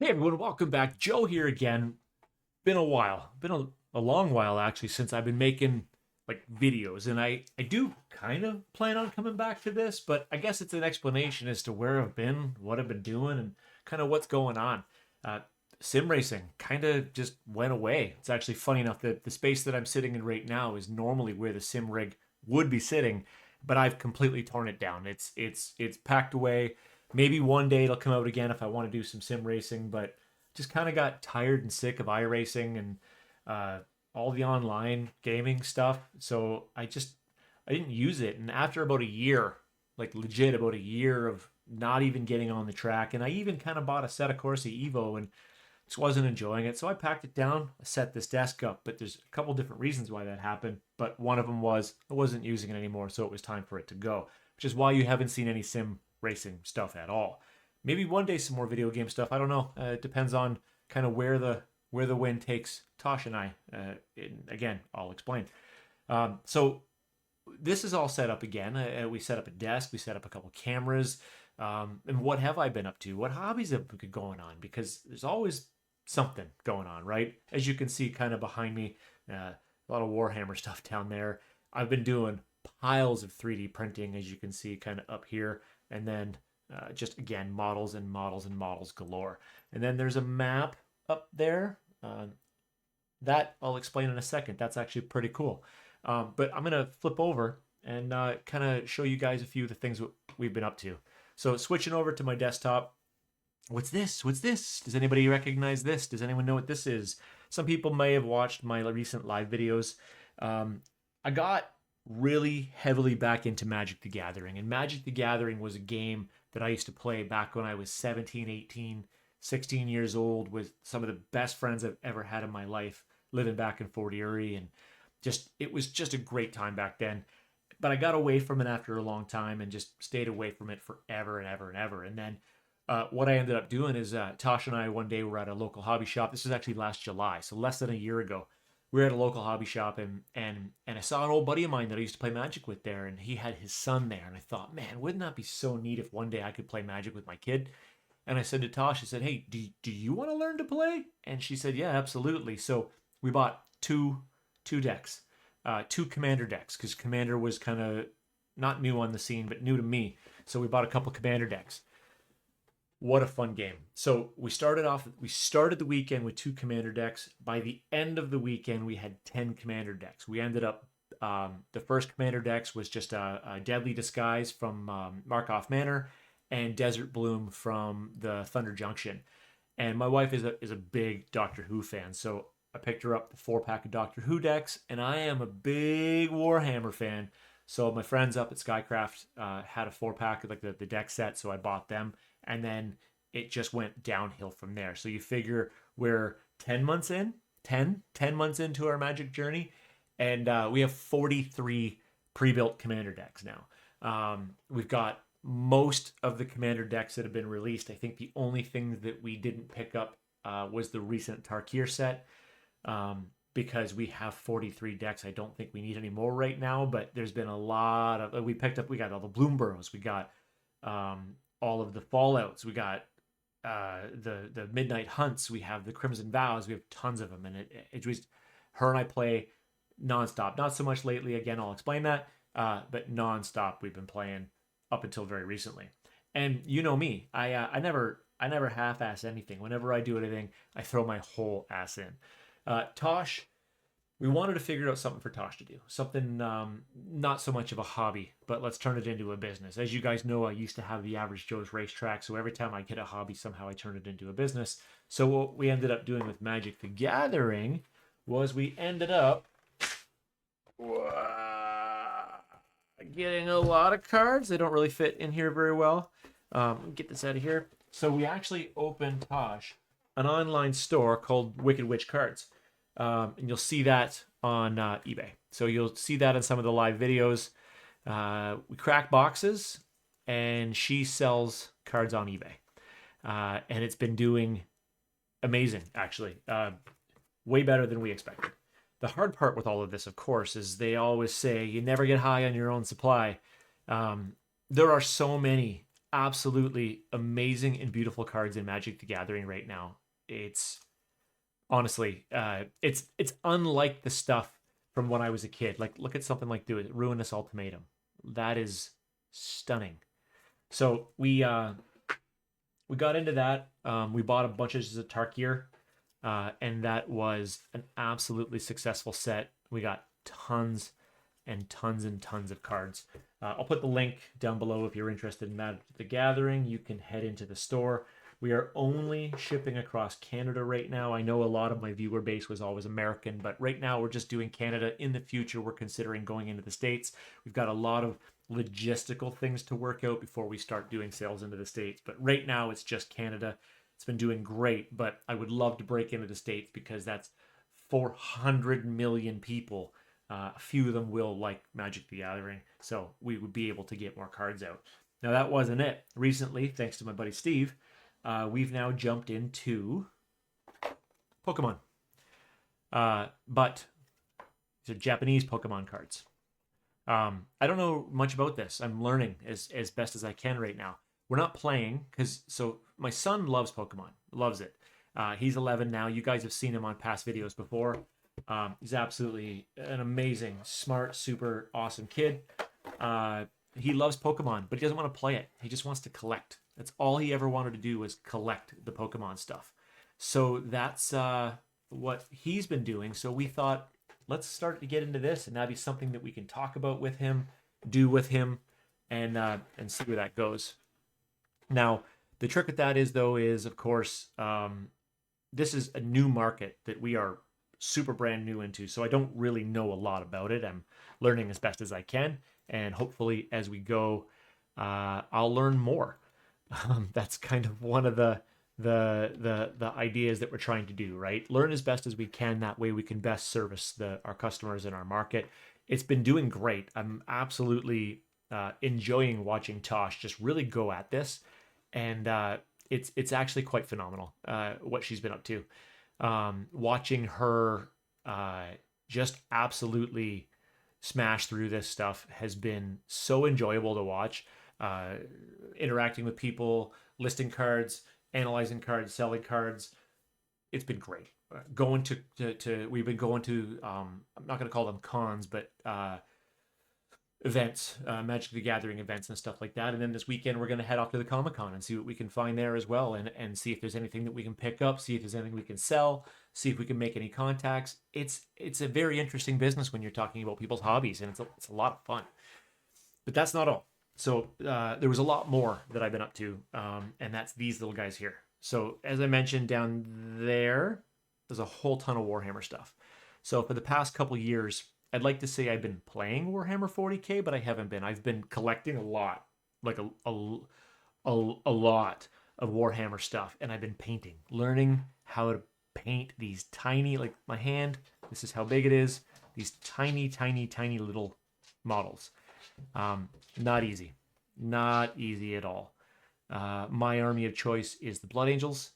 Hey everyone, welcome back. Joe here again. Been a while, a long while actually since I've been making like videos, and I do kind of plan on coming back to this, but I guess it's an explanation as to where I've been, what I've been doing, and kind of what's going on. Uh, Sim racing kind of just went away. It's actually funny enough that the space that I'm sitting in right now is normally where the sim rig would be sitting, but I've completely torn it down. It's packed away. Maybe one day it'll come out again if I want to do some sim racing, but just kind of got tired and sick of iRacing and uh, all the online gaming stuff. So I didn't use it. And after about a year, like legit about a year of not even getting on the track, and I even kind of bought a set of Corsi Evo and just wasn't enjoying it. So I packed it down, I set this desk up. But there's a couple different reasons why that happened. But one of them was I wasn't using it anymore, so it was time for it to go. Which is why you haven't seen any sim racing stuff at all. Maybe one day some more video game stuff. I don't know. It depends on kind of where the wind takes Tosh and I. Again, I'll explain. So this is all set up again. We set up a desk. We set up a couple cameras. And what have I been up to? What hobbies have been going on? Because there's always something going on, right? As you can see, kind of behind me, a lot of Warhammer stuff down there. I've been doing piles of 3D printing, as you can see, kind of up here, and then just again models and models and models galore. And then there's a map up there. That I'll explain in a second. That's actually pretty cool. But I'm gonna flip over and kind of show you guys a few of the things we've been up to. So switching over to my desktop. What's this? What's this? Does anybody recognize this? Does anyone know what this is? Some people may have watched my recent live videos. I got really heavily back into Magic the Gathering, and Magic the Gathering was a game that I used to play back when I was 17, 18, 16 years old with some of the best friends I've ever had in my life living back in Fort Erie, and just it was just a great time back then. But I got away from it after a long time and just stayed away from it forever and ever and ever. And then what I ended up doing is Tosh and I one day were at a local hobby shop. This was actually last July, so less than a year ago. We were at a local hobby shop, and I saw an old buddy of mine that I used to play Magic with there, and he had his son there. And I thought, man, wouldn't that be so neat if one day I could play Magic with my kid? And I said to Tosh, I said, hey, do you want to learn to play? And she said, yeah, absolutely. So we bought two decks, two Commander decks, because Commander was kind of not new on the scene, but new to me. So we bought a couple Commander decks. What a fun game. So we started the weekend with two Commander decks. By the end of the weekend, we had 10 Commander decks. We ended up, the first Commander decks was just a Deadly Disguise from Markov Manor and Desert Bloom from the Thunder Junction. And my wife is a big Doctor Who fan, so I picked her up the 4 pack of Doctor Who decks, and I am a big Warhammer fan. So my friends up at Skycraft had a 4 pack of like the deck set, so I bought them, and then it just went downhill from there. So you figure we're 10 months in, 10 months into our Magic journey, and we have 43 pre-built Commander decks now. We've got most of the Commander decks that have been released. I think the only thing that we didn't pick up was the recent Tarkir set, because we have 43 decks. I don't think we need any more right now, but there's been a lot of, we got all the Bloomburrows, we got all of the Fallouts, we got the Midnight Hunts, we have the Crimson Vows, we have tons of them, and it was, her and I play nonstop. Not so much lately, again, I'll explain that, but nonstop we've been playing up until very recently. And you know me, I never half-ass anything. Whenever I do anything, I throw my whole ass in. Tosh, we wanted to figure out something for Tosh to do. Something not so much of a hobby, but let's turn it into a business. As you guys know, I used to have the Average Joe's Racetrack, so every time I get a hobby, somehow I turn it into a business. So what we ended up doing with Magic the Gathering was we ended up getting a lot of cards. They don't really fit in here very well. Get this out of here. So we actually opened, Tosh, an online store called Wicked Witch Cards. And you'll see that on eBay. So you'll see that in some of the live videos. We crack boxes, and she sells cards on eBay. And it's been doing amazing, actually. Way better than we expected. The hard part with all of this, of course, is they always say you never get high on your own supply. There are so many absolutely amazing and beautiful cards in Magic the Gathering right now. It's honestly, it's unlike the stuff from when I was a kid. Like, look at something like the Ruinous Ultimatum. That is stunning. So we got into that. We bought a bunch of Zatarkir, and that was an absolutely successful set. We got tons and tons and tons of cards. I'll put the link down below if you're interested in Magic the Gathering. You can head into the store. We are only shipping across Canada right now. I know a lot of my viewer base was always American, but right now we're just doing Canada. In the future, we're considering going into the States. We've got a lot of logistical things to work out before we start doing sales into the States. But right now, it's just Canada. It's been doing great, but I would love to break into the States because that's 400 million people. A few of them will like Magic the Gathering, so we would be able to get more cards out. Now, that wasn't it. Recently, thanks to my buddy Steve, we've now jumped into Pokemon. But these are Japanese Pokemon cards. I don't know much about this. I'm learning as best as I can right now. We're not playing so my son loves Pokemon, loves it. He's 11 now. You guys have seen him on past videos before. He's absolutely an amazing, smart, super awesome kid. He loves Pokemon, but he doesn't want to play it. He just wants to collect. That's all he ever wanted to do was collect the Pokemon stuff. So that's what he's been doing. So we thought, let's start to get into this, and that'd be something that we can talk about with him, do with him, and see where that goes. Now, the trick with that is of course, this is a new market that we are super brand new into, so I don't really know a lot about it. I'm learning as best as I can, and hopefully, as we go, I'll learn more. That's kind of one of the ideas that we're trying to do, right? Learn as best as we can. That way we can best service our customers in our market. It's been doing great. I'm absolutely enjoying watching Tosh just really go at this, and it's actually quite phenomenal what she's been up to. Watching her just absolutely smash through this stuff has been so enjoyable to watch. Interacting with people, listing cards, analyzing cards, selling cards. It's been great. Going to we've been going to I'm not going to call them cons, but events, Magic the Gathering events and stuff like that. And then this weekend we're going to head off to the Comic-Con and see what we can find there as well, and see if there's anything that we can pick up, see if there's anything we can sell, see if we can make any contacts. It's a very interesting business when you're talking about people's hobbies, and it's a lot of fun. But that's not all. So there was a lot more that I've been up to, and that's these little guys here. So as I mentioned down there's a whole ton of Warhammer stuff. So for the past couple years, I'd like to say I've been playing Warhammer 40K, but I haven't been. I've been collecting a lot, like a lot of Warhammer stuff, and I've been painting, learning how to paint these tiny, like my hand. This is how big it is. These tiny, tiny, tiny little models. Not easy. Not easy at all. My army of choice is the Blood Angels.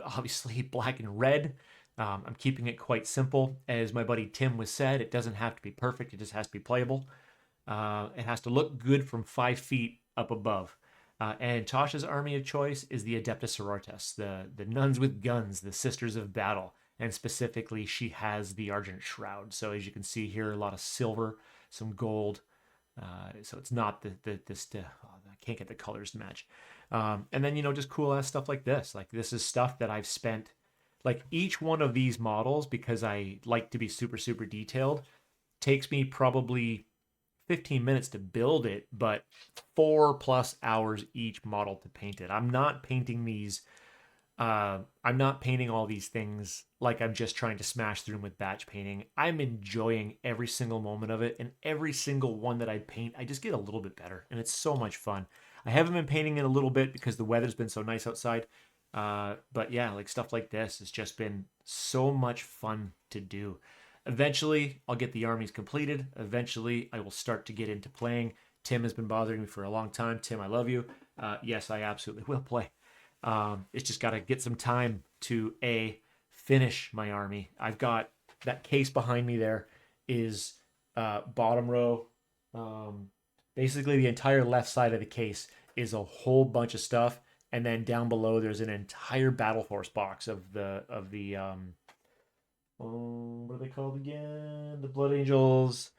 Obviously black and red. I'm keeping it quite simple. As my buddy Tim was said, it doesn't have to be perfect. It just has to be playable. It has to look good from 5 feet up above. And Tasha's army of choice is the Adeptus Sororitas, the nuns with guns, the sisters of battle. And specifically, she has the Argent Shroud. So as you can see here, a lot of silver, some gold. So it's not I can't get the colors to match. And then, just cool ass stuff like this. Like, this is stuff that I've spent, like, each one of these models, because I like to be super, super detailed, takes me probably 15 minutes to build it, but 4+ hours each model to paint it. I'm not painting these. I'm not painting all these things like I'm just trying to smash through them with batch painting. I'm enjoying every single moment of it, and every single one that I paint, I just get a little bit better, and it's so much fun. I haven't been painting in a little bit because the weather's been so nice outside. But yeah, like stuff like this has just been so much fun to do. Eventually, I'll get the armies completed. Eventually, I will start to get into playing. Tim has been bothering me for a long time. Tim, I love you. Yes, I absolutely will play. It's just got to get some time to finish my army. I've got that case behind me. There is bottom row, Basically, the entire left side of the case is a whole bunch of stuff, and then down below there's an entire Battle Force box of the what are they called again? The Blood Angels.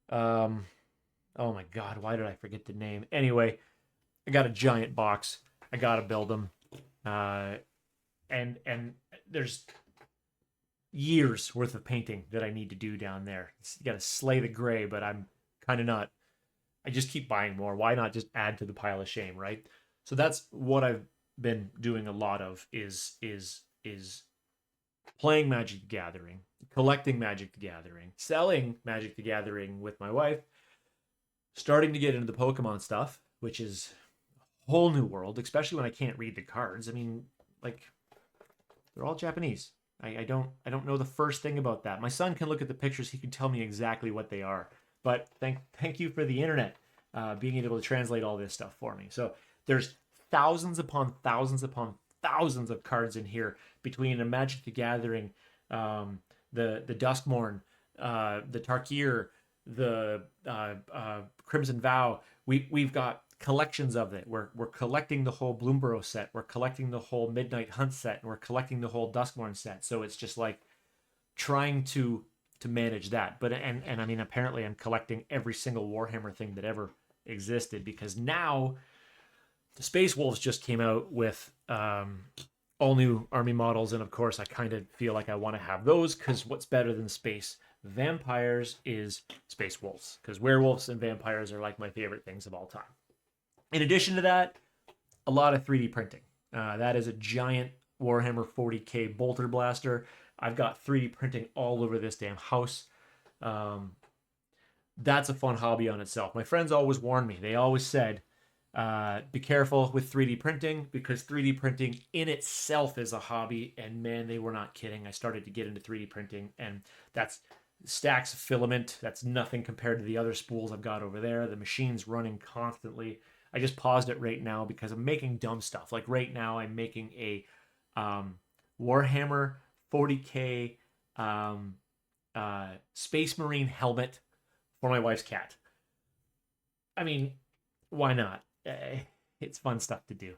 Um, oh my God, why did I forget the name? Anyway, I got a giant box. I gotta build them. Uh, and there's years worth of painting that I need to do down there. You got to slay the gray, but I'm kind of not. I just keep buying more. Why not just add to the pile of shame, right? So that's what I've been doing a lot of is playing Magic the Gathering, collecting Magic the Gathering, selling Magic the Gathering with my wife, starting to get into the Pokemon stuff, which is a whole new world, especially when I can't read the cards. I mean, like they're all Japanese. I don't know the first thing about that. My son can look at the pictures. He can tell me exactly what they are. But thank you for the internet being able to translate all this stuff for me. So there's thousands upon thousands upon thousands of cards in here between a Magic the Gathering, the Duskmourn, the Tarkir, the Crimson Vow. We've got collections of it. We're collecting the whole Bloomborough set. We're collecting the whole Midnight Hunt set, and we're collecting the whole Duskmourn set. So it's just like trying to manage that. But and I mean, apparently I'm collecting every single Warhammer thing that ever existed, because now the Space Wolves just came out with all new army models, and of course I kind of feel like I want to have those, because what's better than space vampires is Space Wolves, because werewolves and vampires are like my favorite things of all time. In addition to that, a lot of 3D printing. That is a giant Warhammer 40k bolter blaster. I've got 3D printing all over this damn house. That's a fun hobby on itself. My friends always warned me. They always said, be careful with 3D printing, because 3D printing in itself is a hobby. And man, they were not kidding. I started to get into 3D printing, and that's stacks of filament. That's nothing compared to the other spools I've got over there. The machine's running constantly. I just paused it right now because I'm making dumb stuff. Like right now, I'm making a Warhammer 40k Space Marine helmet for my wife's cat. I mean, why not? It's fun stuff to do.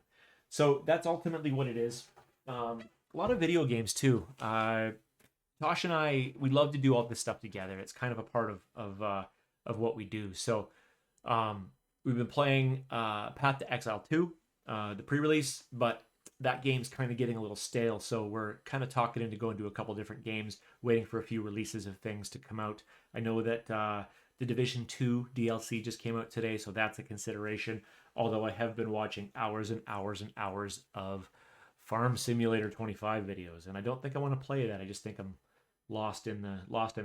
So that's ultimately what it is. A lot of video games too. Tosh and I, we love to do all this stuff together. It's kind of a part of what we do. So we've been playing Path to Exile 2, the pre-release, but that game's kind of getting a little stale. So we're kind of talking into going to a couple different games, waiting for a few releases of things to come out. I know that the Division 2 DLC just came out today, so that's a consideration. Although I have been watching hours and hours and hours of Farm Simulator 25 videos, and I don't think I want to play that. I just think I'm lost in the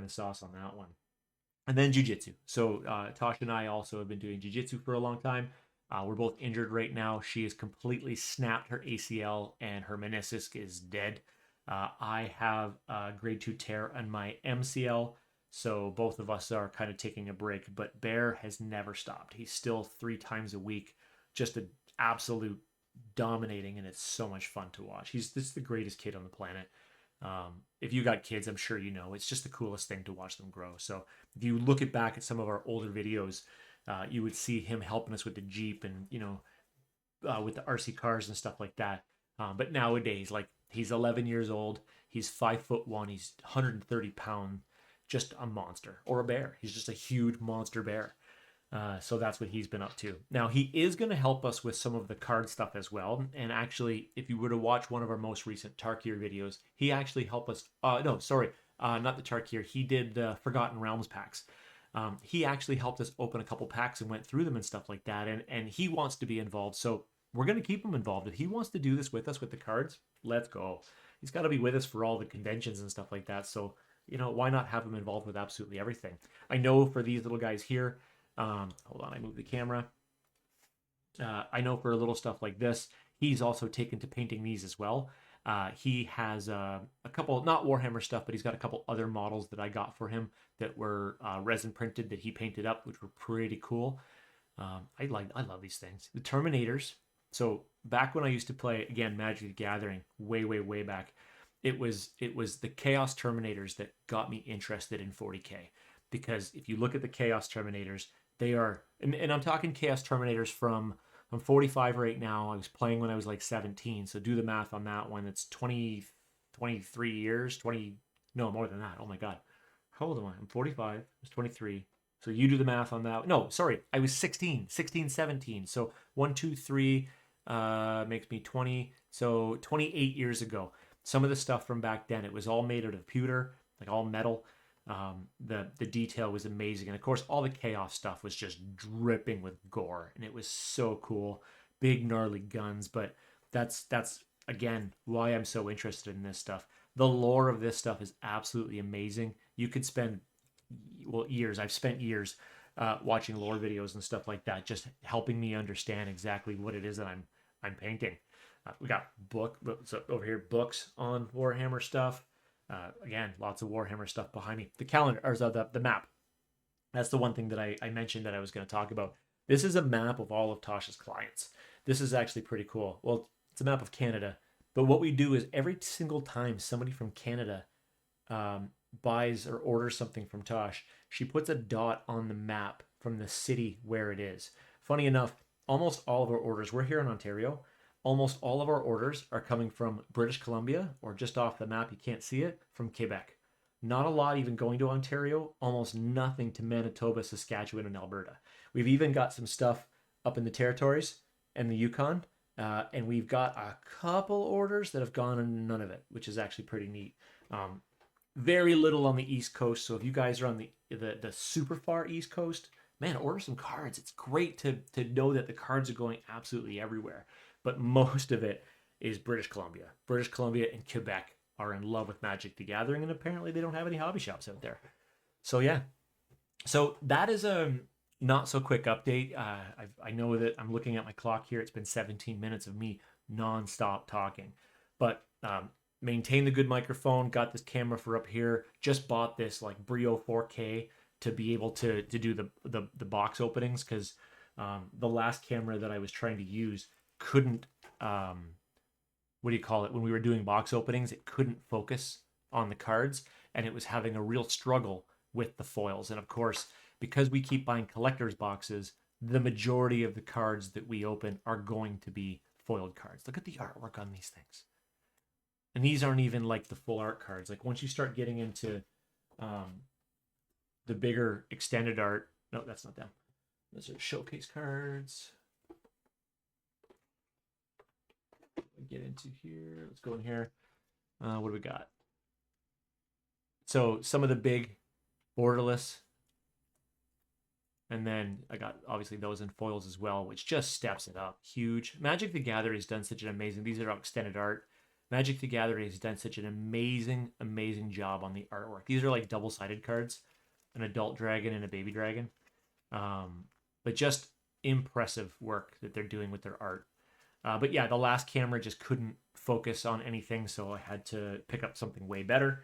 sauce on that one. And then jiu-jitsu. So Tasha and I also have been doing jiu-jitsu for a long time. We're both injured right now. She has completely snapped her ACL, and her meniscus is dead. I have a grade 2 tear on my MCL, so both of us are kind of taking a break. But Bear has never stopped. He's still 3 times a week, just an absolute dominating, and it's so much fun to watch. This is the greatest kid on the planet. If you got kids, I'm sure you know, it's just the coolest thing to watch them grow. So if you look back at some of our older videos, you would see him helping us with the Jeep and, with the RC cars and stuff like that. But nowadays, like, he's 11 years old. He's 5'1". He's 130 pound, just a monster, or a bear. He's just a huge monster bear. So that's what he's been up to. Now, he is going to help us with some of the card stuff as well. And actually, if you were to watch one of our most recent Tarkir videos, he actually helped us. No, sorry, not the Tarkir. He did the Forgotten Realms packs. He actually helped us open a couple packs and went through them and stuff like that. And he wants to be involved. So we're going to keep him involved. If he wants to do this with us with the cards, let's go. He's got to be with us for all the conventions and stuff like that. So, why not have him involved with absolutely everything? I know for these little guys here, hold on, I moved the camera. I know for little stuff like this, he's also taken to painting these as well. He has a couple, not Warhammer stuff, but he's got a couple other models that I got for him that were resin printed that he painted up, which were pretty cool. I love these things. The Terminators. So back when I used to play, again, Magic the Gathering, way back, it was the Chaos Terminators that got me interested in 40k. Because if you look at the Chaos Terminators, They are, and I'm talking Chaos Terminators from, I'm 45 right now. I was playing when I was like 17. So do the math on that one. It's 20, 23 years, 20, no, more than that. Oh my God. How old am I? I'm 45. I was 23. So you do the math on that. No, sorry. I was 16, 16, 17. So 1, 2, 3 makes me 20. So 28 years ago. Some of the stuff from back then, it was all made out of pewter, like all metal. The detail was amazing, and of course, all the chaos stuff was just dripping with gore, and it was so cool. Big gnarly guns, but that's again why I'm so interested in this stuff. The lore of this stuff is absolutely amazing. You could spend years. I've spent years watching lore videos and stuff like that, just helping me understand exactly what it is that I'm painting. We got so over here books on Warhammer stuff. Again, lots of Warhammer stuff behind me. The calendar, or the map. That's the one thing that I mentioned that I was going to talk about. This is a map of all of Tasha's clients. This is actually pretty cool. Well, it's a map of Canada. But what we do is every single time somebody from Canada buys or orders something from Tosh, she puts a dot on the map from the city where it is. Funny enough, almost all of our orders, we're here in Ontario, almost all of our orders are coming from British Columbia, or just off the map, you can't see it, from Quebec. Not a lot even going to Ontario, almost nothing to Manitoba, Saskatchewan, and Alberta. We've even got some stuff up in the territories and the Yukon, and we've got a couple orders that have gone and none of it, which is actually pretty neat. Very little on the East Coast, so if you guys are on the super far East Coast, man, order some cards. It's great to know that the cards are going absolutely everywhere. But most of it is British Columbia. British Columbia and Quebec are in love with Magic the Gathering, and apparently they don't have any hobby shops out there. So yeah, so that is a not so quick update. I know that I'm looking at my clock here. It's been 17 minutes of me nonstop talking, but maintain the good microphone. Got this camera for up here. Just bought this like Brio 4K to be able to do the box openings, because the last camera that I was trying to use couldn't what do you call it, when we were doing box openings, it couldn't focus on the cards, and it was having a real struggle with the foils. And of course, because we keep buying collectors boxes, the majority of the cards that we open are going to be foiled cards. Look at the artwork on these things, and these aren't even like the full art cards. Like once you start getting into the bigger extended art, no, that's not them, those are showcase cards. Get into here. Let's go in here. What do we got? So some of the big borderless, and then I got obviously those in foils as well, which just steps it up. Huge. Magic the Gathering has done such an amazing. These are extended art. Magic the Gathering has done such an amazing job on the artwork. These are like double-sided cards, an adult dragon and a baby dragon, but just impressive work that they're doing with their art. But yeah, the last camera just couldn't focus on anything, so I had to pick up something way better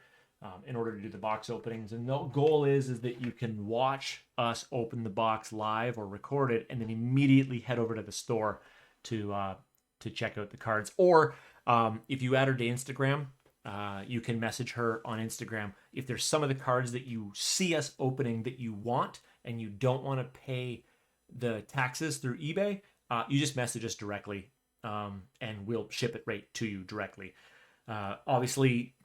in order to do the box openings. And the goal is that you can watch us open the box live or record it, and then immediately head over to the store to check out the cards. Or if you add her to Instagram, you can message her on Instagram. If there's some of the cards that you see us opening that you want and you don't want to pay the taxes through eBay, you just message us directly. And we'll ship it right to you directly. Obviously,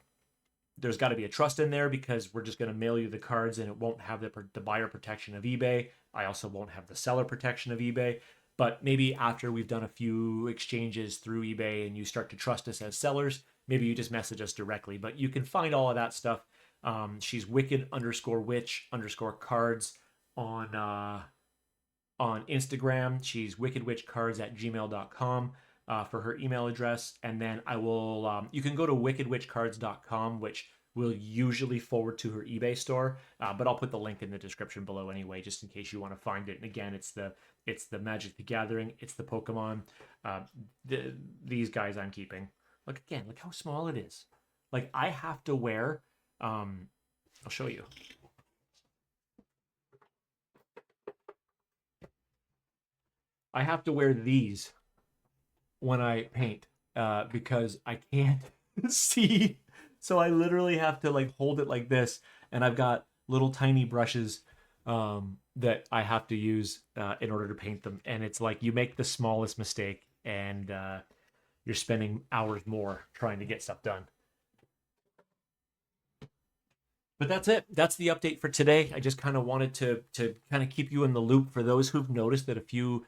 there's got to be a trust in there, because we're just going to mail you the cards, and it won't have the buyer protection of eBay. I also won't have the seller protection of eBay. But maybe after we've done a few exchanges through eBay and you start to trust us as sellers, maybe you just message us directly. But you can find all of that stuff. She's wicked_witch_cards on Instagram. She's wickedwitchcards@gmail.com for her email address. And then I will, you can go to wickedwitchcards.com, which will usually forward to her eBay store. But I'll put the link in the description below anyway, just in case you want to find it. And again, it's the Magic the Gathering. It's the Pokemon. These guys I'm keeping. Look again, look how small it is. Like I have to wear, I'll show you. I have to wear these when I paint because I can't see. So I literally have to like hold it like this, and I've got little tiny brushes that I have to use in order to paint them. And it's like you make the smallest mistake and you're spending hours more trying to get stuff done. But that's it. That's the update for today. I just kind of wanted to kind of keep you in the loop. For those who've noticed that a few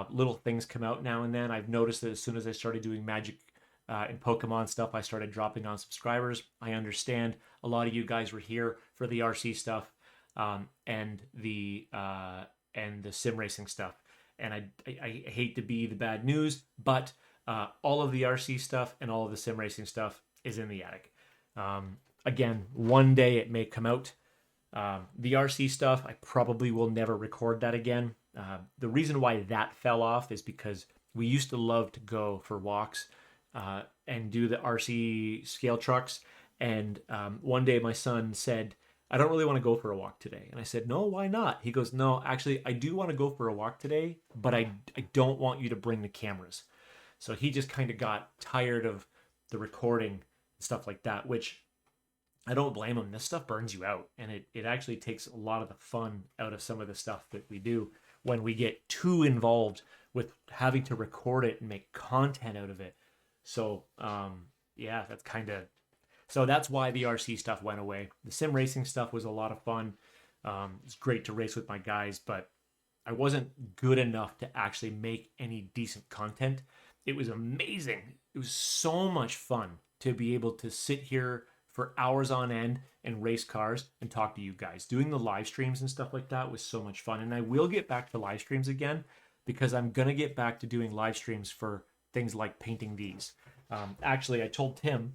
little things come out now and then, I've noticed that as soon as I started doing Magic and Pokemon stuff, I started dropping on subscribers. I understand a lot of you guys were here for the RC stuff and the sim racing stuff. And I hate to be the bad news, but all of the RC stuff and all of the sim racing stuff is in the attic. Again, one day it may come out. The RC stuff, I probably will never record that again. The reason why that fell off is because we used to love to go for walks and do the RC scale trucks. And one day my son said, I don't really want to go for a walk today. And I said, no, why not? He goes, no, actually, I do want to go for a walk today, but I don't want you to bring the cameras. So he just kind of got tired of the recording and stuff like that, which I don't blame him. This stuff burns you out, and it actually takes a lot of the fun out of some of the stuff that we do when we get too involved with having to record it and make content out of it. So yeah, that's kind of, so that's why the RC stuff went away. The sim racing stuff was a lot of fun. It's great to race with my guys, but I wasn't good enough to actually make any decent content. It was amazing. It was so much fun to be able to sit here for hours on end and race cars and talk to you guys. Doing the live streams and stuff like that was so much fun. And I will get back to live streams again because I'm going to get back to doing live streams for things like painting these. Actually, I told Tim,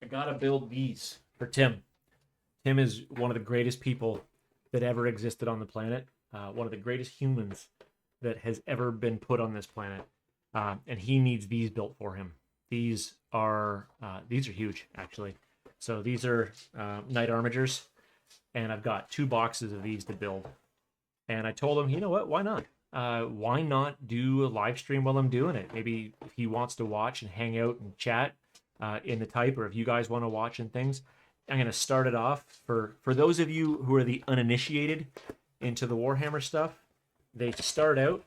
I got to build these for Tim. Tim is one of the greatest people that ever existed on the planet. One of the greatest humans that has ever been put on this planet. And he needs these built for him. These are huge, actually. So these are Knight Armigers, and I've got 2 boxes of these to build. And I told him, you know what? Why not? Why not do a live stream while I'm doing it? Maybe if he wants to watch and hang out and chat in the type, or if you guys want to watch and things, I'm going to start it off for those of you who are the uninitiated into the Warhammer stuff. They start out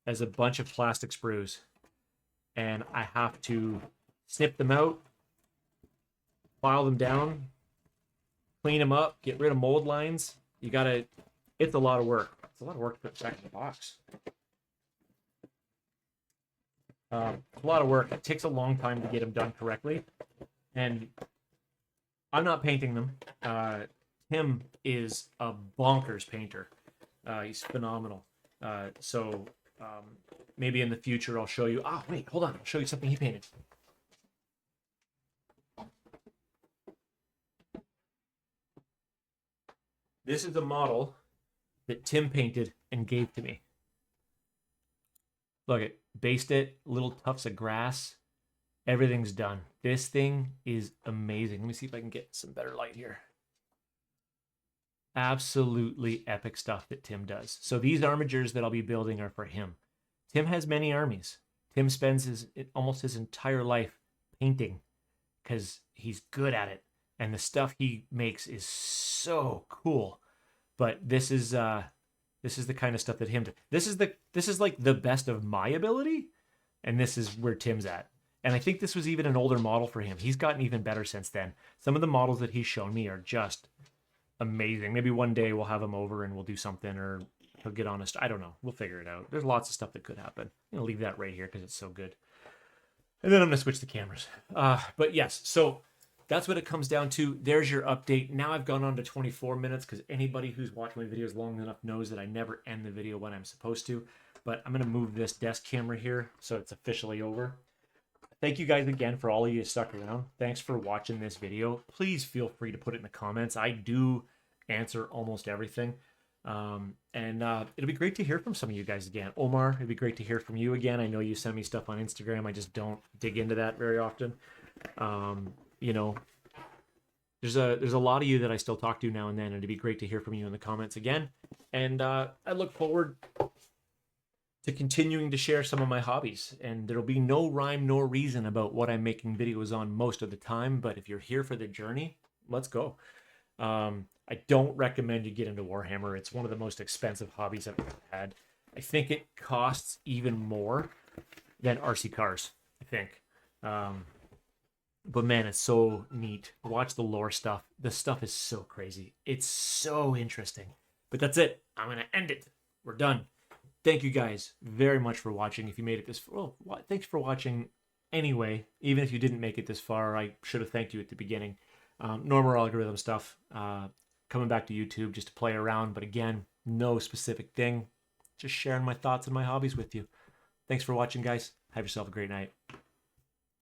as a bunch of plastic sprues, and I have to snip them out, file them down, clean them up, get rid of mold lines. It's a lot of work. It's a lot of work to put back in the box. It's a lot of work. It takes a long time to get them done correctly, and I'm not painting them. Tim is a bonkers painter. He's phenomenal. So maybe in the future I'll show you. Oh, wait, hold on. I'll show you something he painted. This is a model that Tim painted and gave to me. Look, it based it, little tufts of grass. Everything's done. This thing is amazing. Let me see if I can get some better light here. Absolutely epic stuff that Tim does. So these armigers that I'll be building are for him. Tim has many armies. Tim spends almost his entire life painting because he's good at it. And the stuff he makes is so cool. But this is the kind of stuff that him does. This is like the best of my ability, and this is where Tim's at. And I think this was even an older model for him. He's gotten even better since then. Some of the models that he's shown me are just amazing. Maybe one day we'll have him over and we'll do something, or he'll get honest. I don't know. We'll figure it out. There's lots of stuff that could happen. I'm gonna leave that right here because it's so good. And then I'm gonna switch the cameras. But yes, so that's what it comes down to. There's your update. Now I've gone on to 24 minutes because anybody who's watched my videos long enough knows that I never end the video when I'm supposed to. But I'm gonna move this desk camera here so it's officially over. Thank you guys again for all of you stuck around. Thanks for watching this video. Please feel free to put it in the comments. I do answer almost everything. It'll be great to hear from some of you guys again. Omar, it'd be great to hear from you again. I know you send me stuff on Instagram. I just don't dig into that very often. You know, there's a lot of you that I still talk to now and then, and it'd be great to hear from you in the comments again. And I look forward to continuing to share some of my hobbies. And there'll be no rhyme nor reason about what I'm making videos on most of the time. But if you're here for the journey, let's go. I don't recommend you get into Warhammer. It's one of the most expensive hobbies I've ever had. I think it costs even more than RC cars, I think. But man, it's so neat. Watch the lore stuff. The stuff is so crazy. It's so interesting. But that's it. I'm going to end it. We're done. Thank you guys very much for watching. If you made it this far, well, thanks for watching anyway. Even if you didn't make it this far, I should have thanked you at the beginning. Normal algorithm stuff. Coming back to YouTube just to play around. But again, no specific thing. Just sharing my thoughts and my hobbies with you. Thanks for watching, guys. Have yourself a great night.